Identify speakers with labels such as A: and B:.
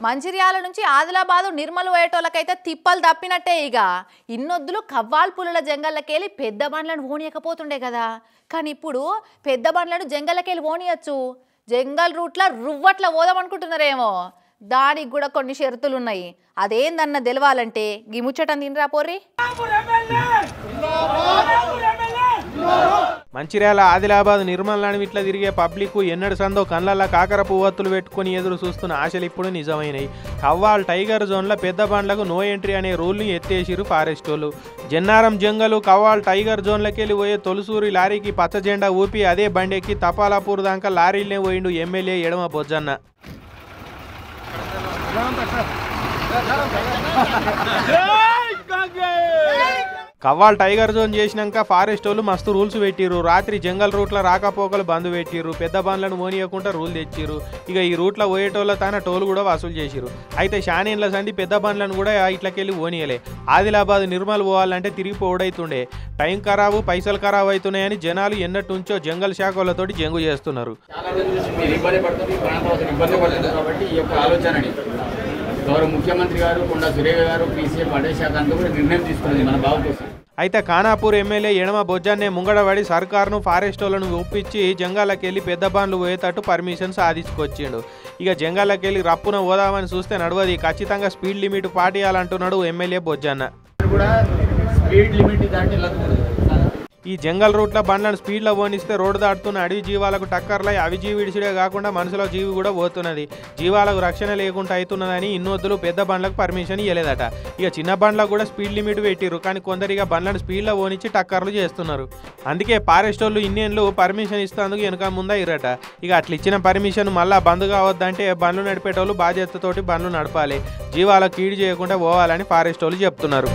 A: మంచిర్యాల నుంచి ఆదిలాబాదు నిర్మల్ పోయేటోళ్ళకైతే తిప్పలు తప్పినట్టే. ఇక ఇన్నొద్దులు కవ్వాల్ పుల్లల జంగళ్ళకెళ్ళి పెద్ద బండ్లను ఓనియకపోతుండే కదా, కానీ ఇప్పుడు పెద్ద బండ్లను జంగళ్ళకెళ్ళి ఓనియచ్చు. జంగల్ రూట్ల రువ్వట్ల పోదామనుకుంటున్నారేమో, దానికి కూడా కొన్ని షరతులు ఉన్నాయి. అదేందన్న తెలవాలంటే గీ ముచ్చటం తినరా పోర్రి.
B: మంచిర్యాల ఆదిలాబాద్ నిర్మల్ ఇట్లా తిరిగే పబ్లిక్ ఎన్నడు సందో కళ్ళల్లో కాకర పువ్వత్తులు పెట్టుకుని ఎదురు చూస్తున్న ఆశలు ఇప్పుడు నిజమైనవి. కవ్వాల్ టైగర్ జోన్లో పెద్ద బండ్లకు నో ఎంట్రీ అనే రూల్ని ఎత్తేసిరు ఫారెస్ట్ వాళ్ళు. జన్నారం జంగలు కవ్వాల్ టైగర్ జోన్లకి వెళ్ళి పోయే తొలుసూరి లారీకి పచ్చ జెండా ఊపి అదే బండెక్కి తపాలాపూర్ దాకా లారీలనే పోయిండు ఎమ్మెల్యే ఎడమ బొజ్జన్న. కవ్వాల్ టైగర్ జోన్ చేసినాక ఫారెస్ట్ వాళ్ళు మస్తు రూల్స్ పెట్టిరు. రాత్రి జంగల్ రూట్ల రాకపోకలు బంద్ పెట్టిరు, పెద్ద బండ్లను మోనియకుండా రూల్ తెచ్చిరు. ఇక ఈ రూట్లో పోయేటోళ్ళ తన టోల్ కూడా వసూలు చేసిరు. అయితే షానేన్ల సంది పెద్ద బండ్లను కూడా ఇట్లకెళ్ళి ఓనియలే. ఆదిలాబాద్ నిర్మల్ పోవాలంటే తిరిగి పోవడైతుండే, టైం ఖరాబు పైసలు ఖరాబు అవుతున్నాయని జనాలు ఎన్నట్టుంచో జంగల్ శాఖలతోటి జంగు చేస్తున్నారు.
C: గౌరవ ముఖ్యమంత్రి గారు కొండా సురేఖ గారు పీసీఎం అడే శాఖ అంతా కూడా నిర్ణయం తీసుకున్నది మన బాబు కోసం.
B: అయితే ఖానాపూర్ ఎమ్మెల్యే ఎడమ బొజ్జన్నే ముంగడబడి సర్కారును ఫారెస్ట్ వాళ్ళను ఒప్పించి జంగాలకెళ్ళి పెద్ద బండ్లు పోయేటట్టు పర్మిషన్ సాధించుకొచ్చిండు. ఇక జంగాలకెళ్ళి రప్పున పోదామని చూస్తే నడవది, ఖచ్చితంగా స్పీడ్ లిమిట్ పాటియాలంటున్నాడు ఎమ్మెల్యే బొజ్జన్న. ఈ జంగల్ రూట్ల బండ్లను స్పీడ్లో పోనిస్తే రోడ్డు దాటుతున్న అడవి జీవాలకు టక్కర్లై అవి జీవి విడిచిడే కాకుండా మనుషుల జీవి కూడా పోతున్నది. జీవాలకు రక్షణ లేకుండా అవుతున్నదని ఇన్నొద్దులు పెద్ద బండ్లకు పర్మిషన్ ఇవ్వలేదట. ఇక చిన్న బండ్లకు కూడా స్పీడ్ లిమిట్ పెట్టిరు, కానీ కొందరిగా బండ్లను స్పీడ్లో పోనిచ్చి టక్కర్లు చేస్తున్నారు. అందుకే ఫారెస్ట్ వాళ్ళు ఇన్నేళ్ళు పర్మిషన్ ఇస్తేందుకు వెనుక ముందా ఇరట. ఇక అట్లా ఇచ్చిన పర్మిషన్ మళ్ళీ బంద్ కావద్దంటే బండ్లు నడిపేటోళ్ళు బాధ్యతతోటి బండ్లు నడపాలి, జీవాలకు కీడు చేయకుండా పోవాలని ఫారెస్ట్ వాళ్ళు చెప్తున్నారు.